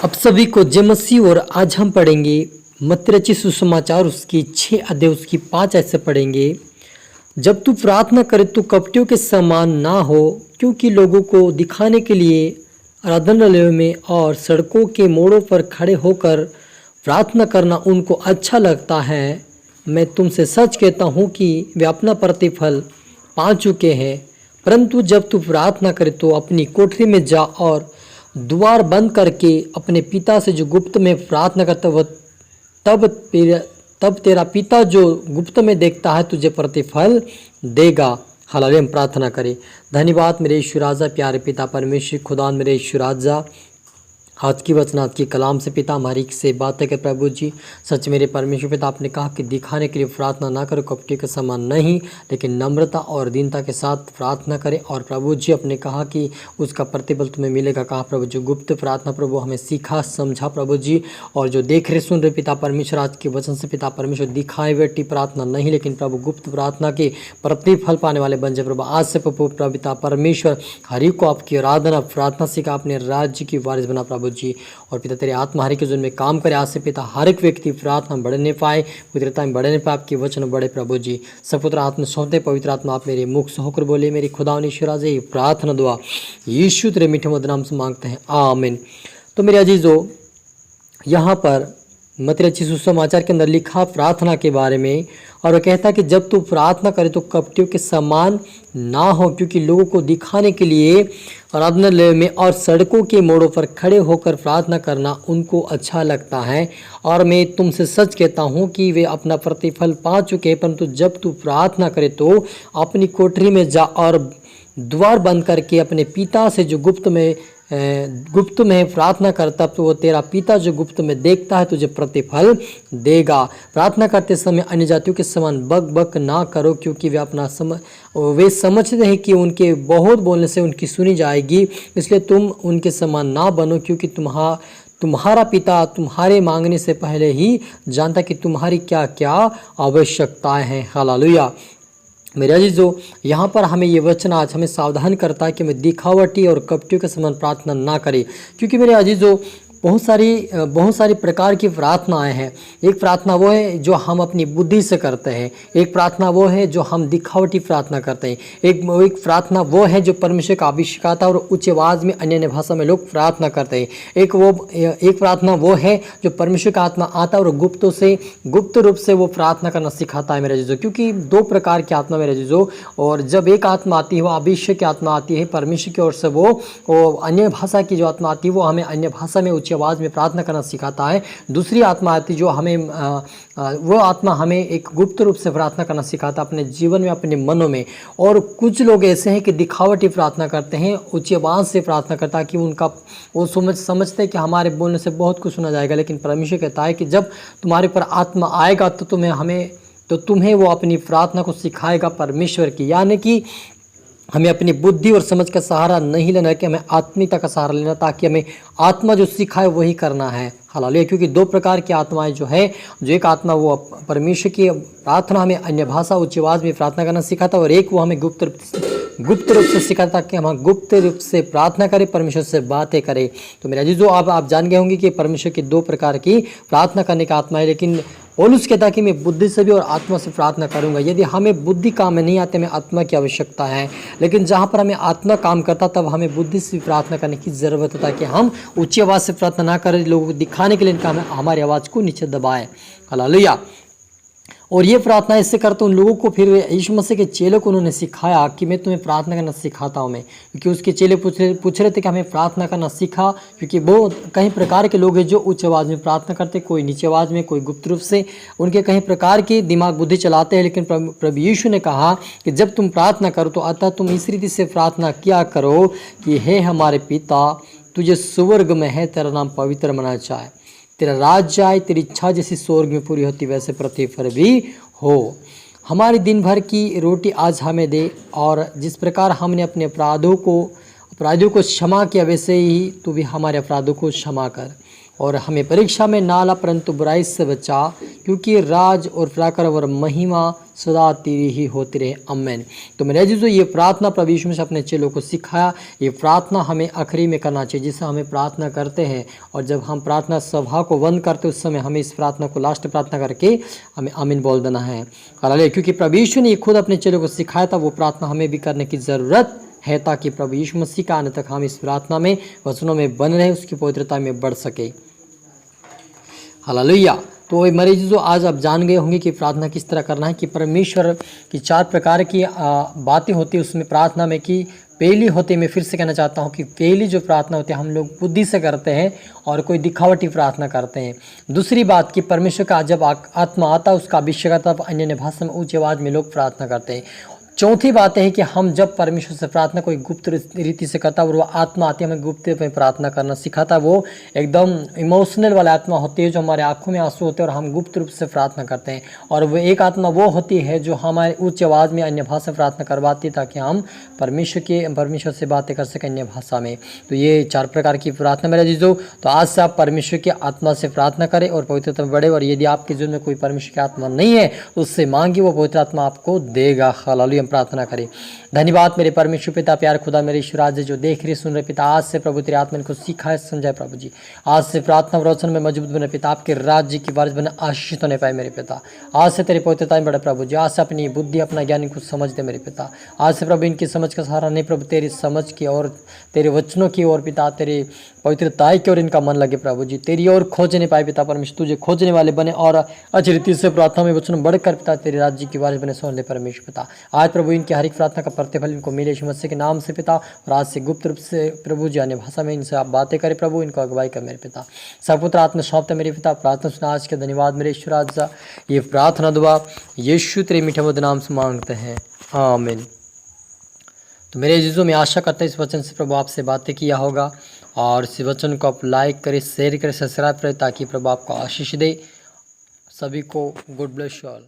अब सभी को जय मसीह। और आज हम पढ़ेंगे मत्ती रचित सुसमाचार उसकी 6 अध्याय उसकी 5 ऐसे पढ़ेंगे। जब तू प्रार्थना करे तो कपटियों के समान ना हो, क्योंकि लोगों को दिखाने के लिए आराधनालयों में और सड़कों के मोड़ों पर खड़े होकर प्रार्थना करना उनको अच्छा लगता है। मैं तुमसे सच कहता हूँ कि वे अपना प्रतिफल पा चुके हैं। परंतु जब तू प्रार्थना करे तो अपनी कोठरी में जा और द्वार बंद करके अपने पिता से जो गुप्त में प्रार्थना करता वह तब तेरा पिता जो गुप्त में देखता है तुझे प्रतिफल देगा। हालेलुया। हम प्रार्थना करें। धन्यवाद मेरे यीशु राजा, प्यारे पिता परमेश्वर खुदा, मेरे यीशु राजा, आज की वचन आज की कलाम से पिता हमारी से बातें कर प्रभु जी। सच मेरे परमेश्वर पिता, आपने कहा कि दिखाने के लिए प्रार्थना ना करो, कपटी के समान नहीं, लेकिन नम्रता और दीनता के साथ प्रार्थना करें। और प्रभु जी आपने कहा कि उसका प्रतिफल तुम्हें मिलेगा। कहा प्रभु जी गुप्त प्रार्थना प्रभु हमें सीखा समझा प्रभु जी। और जो देख रहे सुन रहे पिता परमेश्वर, आज के वचन से पिता परमेश्वर दिखाए बेटी प्रार्थना नहीं, लेकिन प्रभु गुप्त प्रार्थना के प्रतिफल पाने वाले बन जाए प्रभु। आज से प्रभु पिता परमेश्वर हरि को आपकी आराधना प्रार्थना सीखा, अपने राज्य की वारिस बना प्रभु जी। और पिता तेरे आत्मा हरि के जुन में काम करे। आज से पिता हर एक व्यक्ति प्रार्थना बढ़ने पाए, पवित्रता में बढ़ने पाए, आपके वचन बढ़े प्रभु जी। सपुत्र आत्मा सौंपते पवित्र आत्मा आप मेरे मुख से होकर बोले। मेरी खुदा ईश्वर जी प्रार्थना दुआ यीशु तेरे मीठे मधुर नाम से मांगते हैं, आमीन। तो मेरे अजीजों, यहाँ पर मत्ती रचित सुसमाचार के अंदर लिखा प्रार्थना के बारे में, और वह कहता है कि जब तू प्रार्थना करे तो कपटियों के समान ना हो, क्योंकि लोगों को दिखाने के लिए आराधनालय में और सड़कों के मोड़ों पर खड़े होकर प्रार्थना करना उनको अच्छा लगता है। और मैं तुमसे सच कहता हूँ कि वे अपना प्रतिफल पा चुके हैं। परंतु जब तू प्रार्थना करे तो अपनी कोठरी में जा और द्वार बंद करके अपने पिता से जो गुप्त में प्रार्थना करता, तो वो तेरा पिता जो गुप्त में देखता है तुझे प्रतिफल देगा। प्रार्थना करते समय अन्य जातियों के समान बक बक ना करो, क्योंकि वे समझते हैं कि उनके बहुत बोलने से उनकी सुनी जाएगी। इसलिए तुम उनके समान ना बनो, क्योंकि तुम्हारा पिता तुम्हारे मांगने से पहले ही जानता कि तुम्हारी क्या क्या आवश्यकताएं हैं। हालेलुया। मेरे अजीजों, यहाँ पर हमें ये वचन आज हमें सावधान करता है कि हमें दिखावटी और कपटियों के समान प्रार्थना ना करें। क्योंकि मेरे अजीजों, बहुत सारी प्रकार की प्रार्थनाएं हैं। एक प्रार्थना वो है जो हम अपनी बुद्धि से करते हैं, एक प्रार्थना वो है जो हम दिखावटी प्रार्थना करते हैं, एक प्रार्थना वो है जो परमेश्वर का अभिषेक और उच्च आवाज़ में अन्य भाषा में लोग प्रार्थना करते हैं। एक प्रार्थना वो है जो परमेश्वर का आत्मा आता है और गुप्त रूप से वो प्रार्थना करना सिखाता है मेरे जीजो। क्योंकि 2 प्रकार की आत्मा मेरे जीजो, और जब एक आत्मा आती है वो अभिषेक की आत्मा आती है परमेश्वर की ओर से, वो अन्य भाषा की जो आत्मा आती है वो हमें अन्य भाषा में आवाज़ में प्रार्थना करना सिखाता है। दूसरी आत्मा आती जो वो आत्मा हमें एक गुप्त रूप से प्रार्थना करना सिखाता है अपने जीवन में, अपने मनों में। और कुछ लोग ऐसे हैं कि दिखावटी प्रार्थना करते हैं, उच्च आवाज़ से प्रार्थना करता है कि वो समझते हैं कि हमारे बोलने से बहुत कुछ सुना जाएगा। लेकिन परमेश्वर कहता है कि जब तुम्हारे पर आत्मा आएगा तो तुम्हें वो अपनी प्रार्थना को सिखाएगा परमेश्वर की। यानी कि हमें अपनी बुद्धि और समझ का सहारा नहीं लेना है, कि हमें आत्मिकता का सहारा लेना, ताकि हमें आत्मा जो सिखाए वही करना है। हालेलुया। क्योंकि 2 प्रकार की आत्माएं जो एक आत्मा वो परमेश्वर की प्रार्थना हमें अन्य भाषा उच्च आवाज़ में प्रार्थना करना सिखाता है, और एक वो हमें गुप्त रूप से सिखाता कि हम गुप्त रूप से प्रार्थना करें, परमेश्वर से बातें करें। तो मेरे अजीजों, आप जान गए होंगे कि परमेश्वर की 2 प्रकार की प्रार्थना करने का आत्मा है। लेकिन पौलुस कहता है कि मैं बुद्धि से भी और आत्मा से प्रार्थना करूंगा। यदि हमें बुद्धि काम में नहीं आते, हमें आत्मा की आवश्यकता है। लेकिन जहाँ पर हमें आत्मा काम करता, तब हमें बुद्धि से प्रार्थना करने की ज़रूरत होता है, कि हम ऊंची आवाज़ से प्रार्थना ना करें, लोगों को दिखाने के लिए हमारी आवाज़ को नीचे दबाएं। हालेलुया। और ये प्रार्थना इससे करते उन लोगों को, फिर यीशु मसीह के चेलों को उन्होंने सिखाया कि मैं तुम्हें प्रार्थना करना सिखाता हूँ मैं। क्योंकि उसके चेले पूछ रहे थे कि हमें प्रार्थना करना सीखा, क्योंकि वो कई प्रकार के लोग हैं जो उच्च आवाज़ में प्रार्थना करते, कोई नीचे आवाज़ में, कोई गुप्त रूप से, उनके कई प्रकार की दिमाग बुद्धि चलाते हैं। लेकिन प्रभु यीशु ने कहा कि जब तुम प्रार्थना करो तो अतः तुम इस रीति से प्रार्थना किया करो कि हे हमारे पिता तुझे स्वर्ग में है, तेरा नाम पवित्र मना जाए, तेरा राज्य आए, तेरी इच्छा जैसी स्वर्ग में पूरी होती वैसे पृथ्वी पर भी हो। हमारी दिन भर की रोटी आज हमें दे, और जिस प्रकार हमने अपने अपराधियों को क्षमा किया, वैसे ही तू भी हमारे अपराधों को क्षमा कर। और हमें परीक्षा में ना ला परंतु बुराई से बचा, क्योंकि राज और पराक्रम और महिमा सदा तेरी ही होती रहे, आमीन। तो मेरे अजीजों, ये प्रार्थना प्रभु यीशु मसीह अपने चेलों को सिखाया। ये प्रार्थना हमें आखिरी में करना चाहिए, जिससे हमें प्रार्थना करते हैं और जब हम प्रार्थना सभा को बंद करते उस समय हमें इस प्रार्थना को लास्ट प्रार्थना करके हमें आमीन बोल देना है। हालेलुया। क्योंकि प्रभु यीशु ने खुद अपने चेलों को सिखाया था, वो प्रार्थना हमें भी करने की ज़रूरत है, ताकि प्रभु यीशु मसीह का आने तक हम इस प्रार्थना में वचनों में बन रहे, उसकी पवित्रता में बढ़ सके। हालेलुया। तो मेरे जो आज आप जान गए होंगे कि प्रार्थना किस तरह करना है, कि परमेश्वर की 4 प्रकार की बातें होती है उसमें प्रार्थना में। कि पहली होती है, मैं फिर से कहना चाहता हूँ कि पहली जो प्रार्थना होती है हम लोग बुद्धि से करते हैं और कोई दिखावटी प्रार्थना करते हैं। दूसरी बात कि परमेश्वर का जब आत्मा आता है उसका अभिषेक आता, तब अन्य भाषा में ऊंची आवाज़ में लोग प्रार्थना करते हैं। चौथी बात है कि हम जब परमेश्वर से प्रार्थना कोई गुप्त रीति से करता है और वो आत्मा आती है हमें गुप्त में प्रार्थना करना सिखाता है, वो एकदम इमोशनल वाला आत्मा होती है जो हमारे आंखों में आंसू होते हैं और हम गुप्त रूप से प्रार्थना करते हैं। और वो एक आत्मा वो होती है जो हमारे उच्च आवाज़ में अन्य भाषा प्रार्थना करवाती है, ताकि हम परमेश्वर से बातें कर सकें अन्य भाषा में। तो ये 4 प्रकार की प्रार्थना मेरे अजीजों। तो आज से आप परमेश्वर की आत्मा से प्रार्थना करें और पवित्रता में बढ़े। और यदि आपके जीवन में कोई परमेश्वर की आत्मा नहीं है तो उससे मांगिए, वो पवित्र आत्मा आपको देगा। हालेलुया। प्रार्थना करें। धन्यवाद मेरे परमेश्वर पिता, प्यार खुदा, मेरे ईश्वर आज जो देख रहे सुन रहे पिता, आज से प्रभु तेरे आत्मा को सिखाए समझाए प्रभु जी। आज से प्रार्थना वचन में मजबूत बने पिता, आपके राज्य की वारिस बने, आशीष होने पाए मेरे पिता। आज से तेरी पवित्रता में बढ़े प्रभु जी। आज से अपनी बुद्धि अपना ज्ञान को समझ दे मेरे पिता। आज से प्रभु इनकी समझ का सहारा नहीं प्रभु, तेरी समझ की और तेरे वचनों की ओर पिता, तेरे पवित्रता की ओर इनका मन लगे प्रभु जी। तेरी ओर खोजने पाए पिता परमेश्वर, तुझे खोजने वाले बने और अच्छी रीति से प्रार्थना में वचन बढ़कर पिता तेरे राज्य की वारिस बने सोन ले परमेश्वर पिता। आज प्रभु इनकी हर एक प्रार्थना का प्रतिफल इनको मिले यीशु मसीह के नाम से पिता। और आज से गुप्त रूप से प्रभु जी अन्य भाषा में इनसे आप बातें करें प्रभु, इनको अगुवाई कर मेरे पिता। सपुत्र आत्मा सौंपते मेरे पिता, प्रार्थना सुना आज के धन्यवाद मेरे ईश्वर। आज ये प्रार्थना दुआ यीशु तेरे मीठे मधुर नाम से मांगते हैं, आमीन। तो मेरे अजीजों, मैं आशा करता हूँ इस वचन से प्रभु आपसे बातें किया होगा और इस वचन को आप लाइक करें, शेयर करें, सब्सक्राइब करें, ताकि प्रभु आपको आशीष दे। सभी को गुड ब्लेस यू ऑल।